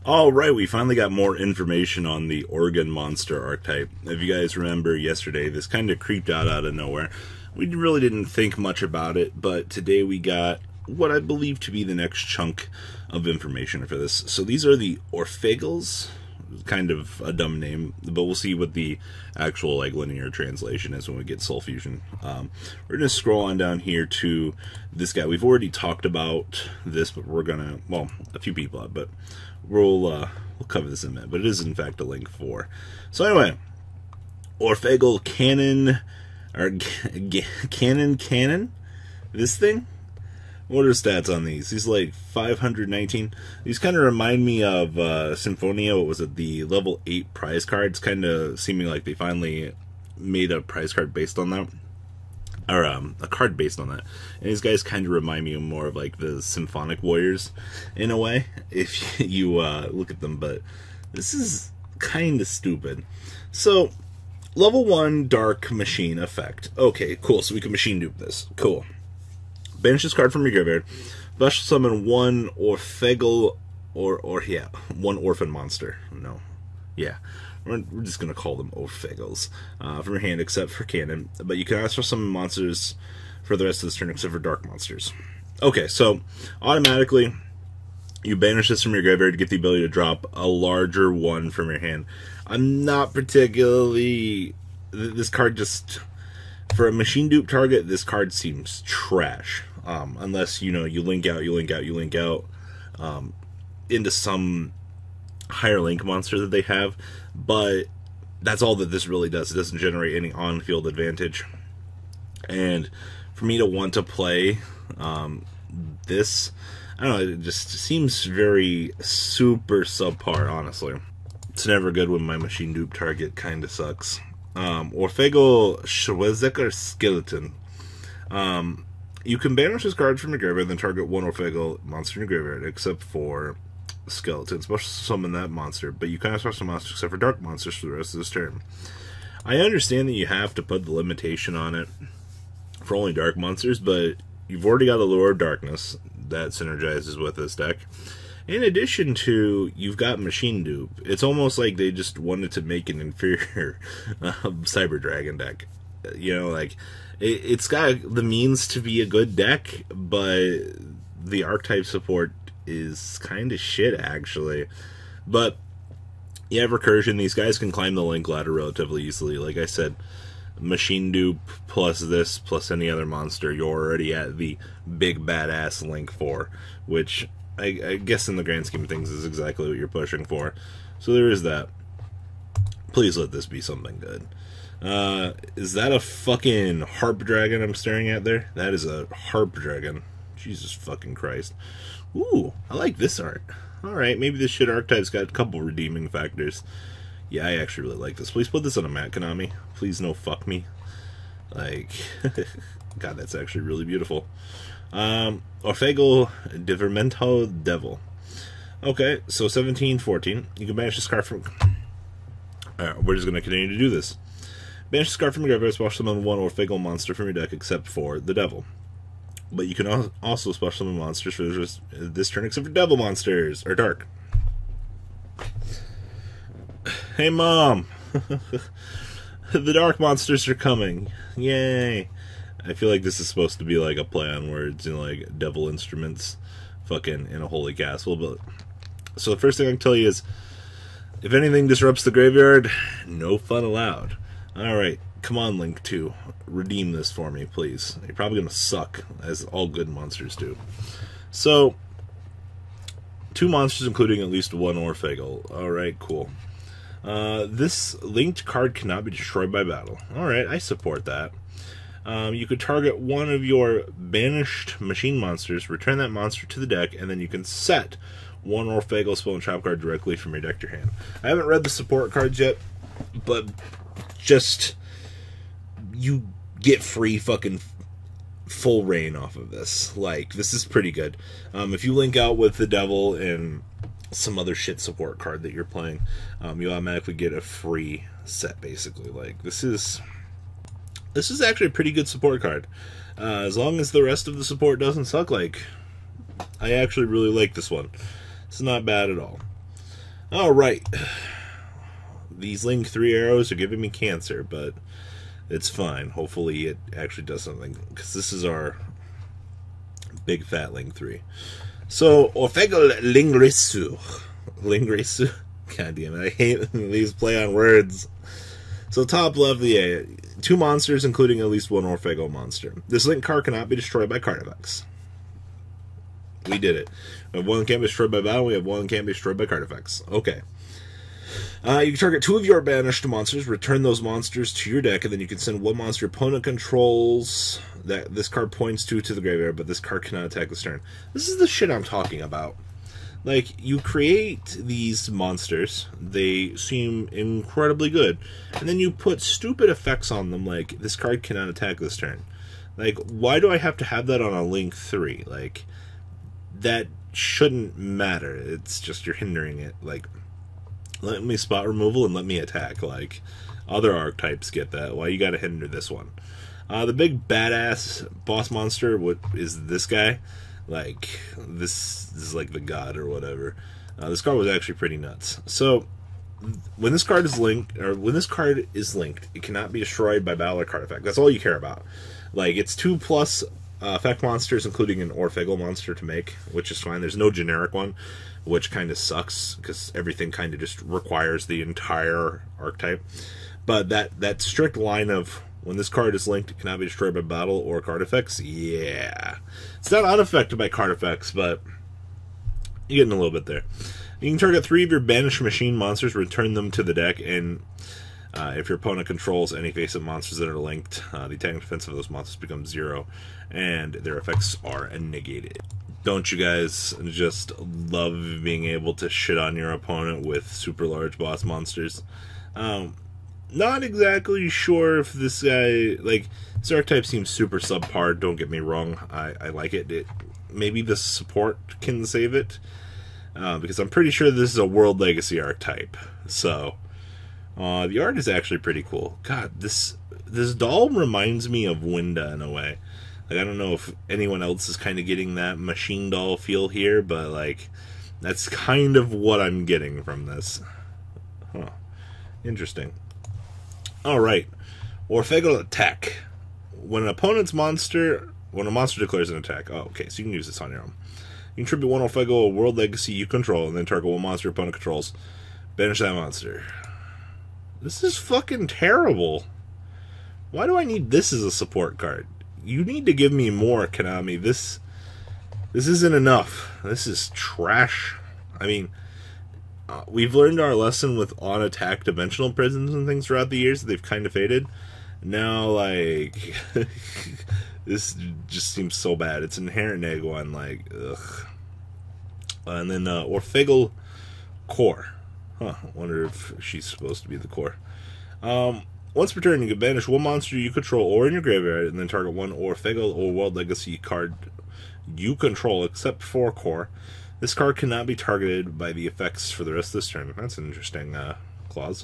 Alright, we finally got more information on the organ monster archetype. If you guys remember yesterday, this kind of creeped out of nowhere. We really didn't think much about it, but today we got what I believe to be the next chunk of information for this. So these are the Orphegels. Kind of a dumb name, but we'll see what the actual linear translation is when we get Soul Fusion. We're gonna scroll on down here to this guy. We've already talked about this, but we're gonna, well, a few people have, but we'll cover this in a minute. But it is in fact a link for. So anyway, Orphegel Cannone, or Cannone, this thing. What are stats on these? These like 519. These kind of remind me of Symphonia. What was it? The level 8 prize cards. Kind of seeming like they finally made a prize card based on that. Or a card based on that. And these guys kind of remind me more of like the Symphonic Warriors in a way, if you look at them. But this is kind of stupid. So, level 1 Dark Machine effect. Okay, cool. So we can machine dupe this. Cool. Banish this card from your graveyard. Special summon one Orphegel, one orphan monster. No. Yeah. We're just going to call them Orphegels from your hand, except for Cannon. But you can also summon monsters for the rest of this turn, except for dark monsters. Okay, so automatically, you banish this from your graveyard to get the ability to drop a larger one from your hand. I'm not particularly... This card just... For a machine dupe target, this card seems trash. Unless, you link out into some higher link monster that they have. But that's all that this really does. It doesn't generate any on-field advantage. And for me to want to play this, I don't know, it just seems very super subpar, honestly. It's never good when my machine dupe target kind of sucks. Orphegel Skeleton. You can banish this card from your graveyard, then target one Orphegel monster in your graveyard, except for Skeleton. Special summon that monster, but you can't special monsters except for dark monsters for the rest of this turn. I understand that you have to put the limitation on it for only dark monsters, but you've already got the Lure of Darkness that synergizes with this deck. In addition to, you've got Machine Dupe. It's almost like they just wanted to make an inferior Cyber Dragon deck. It's got the means to be a good deck, but the archetype support is kind of shit, actually. But, you have Recursion. These guys can climb the link ladder relatively easily. Like I said, Machine Dupe plus this, plus any other monster, you're already at the big badass link for, which... I guess in the grand scheme of things is exactly what you're pushing for. So there is that. Please let this be something good. Is that a fucking harp dragon I'm staring at there? That is a harp dragon. Jesus fucking Christ. Ooh, I like this art. Alright, maybe this shit archetype's got a couple redeeming factors. Yeah, I actually really like this. Please put this on a mat, Konami. Please no fuck me. Like, God, that's actually really beautiful. Orphegel Divertimento Devil. Okay, so 1714. You can banish this card from... Alright, we're just going to continue to do this. Banish this card from your graveyard, special summon one Orphegel monster from your deck, except for the Devil. But you can also special summon monsters for this turn, except for Devil monsters, or Dark. Hey, Mom! The Dark monsters are coming. Yay! I feel like this is supposed to be like a play on words, like devil instruments, fucking in a holy castle. But so the first thing I can tell you is, if anything disrupts the graveyard, no fun allowed. All right, come on, Link 2, redeem this for me, please. You're probably gonna suck, as all good monsters do. So, 2 monsters, including at least 1 Orphegel. All right, cool. This linked card cannot be destroyed by battle. All right, I support that. You could target one of your banished machine monsters, return that monster to the deck, and then you can set one Orphegel spell and trap card directly from your deck to your hand. I haven't read the support cards yet, but just, you get free fucking full reign off of this. Like, this is pretty good. If you link out with the Devil and some other shit support card that you're playing, you automatically get a free set, basically. Like, this is actually a pretty good support card. As long as the rest of the support doesn't suck, like, I actually really like this one. It's not bad at all. Alright. These Link 3 arrows are giving me cancer, but it's fine. Hopefully it actually does something, because this is our big fat Link 3. So, Orphegel Longirsu. Longirsu? God damn it, I hate these play on words. So top left, yeah, 2 monsters, including at least 1 Orphegel monster. This Link card cannot be destroyed by card effects. We did it. We have 1 that can't be destroyed by battle, we have 1 that can't be destroyed by card effects. Okay. You can target 2 of your banished monsters, return those monsters to your deck, and then you can send 1 monster your opponent controls that this card points to the graveyard, but this card cannot attack this turn. This is the shit I'm talking about. Like, you create these monsters, they seem incredibly good, and then you put stupid effects on them, like, this card cannot attack this turn. Like, why do I have to have that on a Link 3? Like, that shouldn't matter. It's just you're hindering it. Like, let me spot removal and let me attack. Like, other archetypes get that. Why you gotta hinder this one? The big badass boss monster, what is this guy? Like, this is like the god or whatever. This card was actually pretty nuts. So, when this card is linked, it cannot be destroyed by battle or card effect. That's all you care about. Like, it's 2+ effect monsters, including an Orphegel monster to make, which is fine. There's no generic one, which kind of sucks, because everything kind of just requires the entire archetype. But that strict line of, when this card is linked, it cannot be destroyed by battle or card effects. Yeah. It's not unaffected by card effects, but you're getting a little bit there. You can target 3 of your banished machine monsters, return them to the deck, and if your opponent controls any face-up monsters that are linked, the attack and defense of those monsters becomes 0, and their effects are negated. Don't you guys just love being able to shit on your opponent with super large boss monsters? Not exactly sure if this guy, like, this archetype seems super subpar, don't get me wrong, I like it. Maybe the support can save it, because I'm pretty sure this is a World Legacy archetype, so, the art is actually pretty cool. God, this doll reminds me of Winda in a way. Like, I don't know if anyone else is kind of getting that machine doll feel here, but, like, that's kind of what I'm getting from this. Huh. Interesting. Alright, Orphegel attack. When a monster declares an attack, oh, okay, so you can use this on your own. You can tribute 1 Orphegel, a World Legacy you control, and then target 1 monster your opponent controls. Banish that monster. This is fucking terrible. Why do I need this as a support card? You need to give me more, Konami. This isn't enough. This is trash. I mean, we've learned our lesson with on-attack dimensional prisons and things throughout the years. They've kind of faded. Now, like, this just seems so bad. It's inherent egg one, like, ugh. And then Orphegel Core. Huh, wonder if she's supposed to be the core. Once per turn, you can banish 1 monster you control or in your graveyard, and then target 1 Orphegel or World Legacy card you control, except for core. This card cannot be targeted by the effects for the rest of this turn. That's an interesting clause.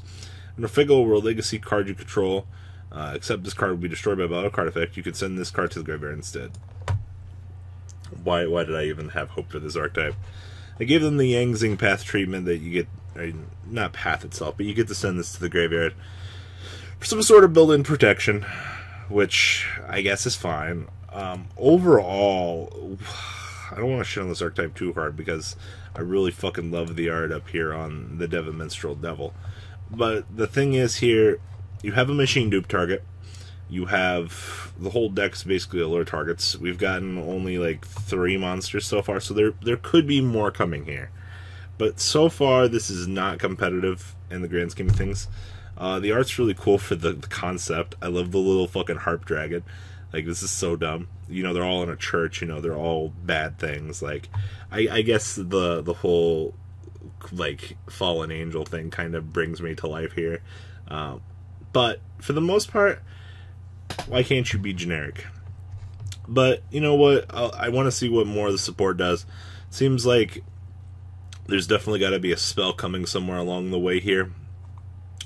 An Orphegel World Legacy card you control, except this card will be destroyed by battle card effect. You can send this card to the graveyard instead. Why did I even have hope for this archetype? I gave them the Yang Zing Path treatment that you get, or not Path itself, but you get to send this to the graveyard for some sort of built-in protection, which I guess is fine. Overall, I don't want to shit on this archetype too hard because I really fucking love the art up here on the Devon Minstrel Devil. But the thing is here, you have a machine dupe target. You have the whole deck's basically allure targets. We've gotten only like 3 monsters so far, so there could be more coming here. But so far, this is not competitive in the grand scheme of things. The art's really cool for the concept. I love the little fucking harp dragon. Like, this is so dumb. You know, they're all in a church, you know, they're all bad things. Like, I guess the whole, like, fallen angel thing kind of brings me to life here. But, for the most part, why can't you be generic? But, you know what, I want to see what more of the support does. Seems like there's definitely got to be a spell coming somewhere along the way here.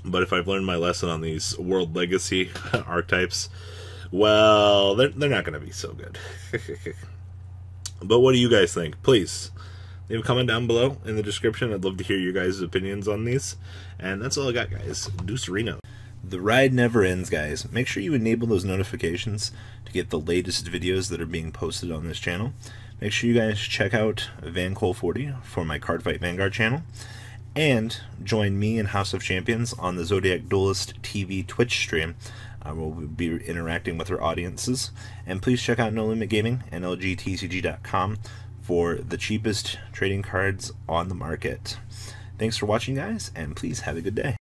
But if I've learned my lesson on these World Legacy archetypes, well, they're not going to be so good. But what do you guys think? Please leave a comment down below in the description. I'd love to hear your guys' opinions on these. And that's all I got, guys. Deucerino. The ride never ends, guys. Make sure you enable those notifications to get the latest videos that are being posted on this channel. Make sure you guys check out VanCole40 for my Cardfight Vanguard channel. And join me and House of Champions on the Zodiac Duelist TV Twitch stream. We'll be interacting with our audiences. And please check out No Limit Gaming and LGTCG.com for the cheapest trading cards on the market. Thanks for watching, guys, and please have a good day.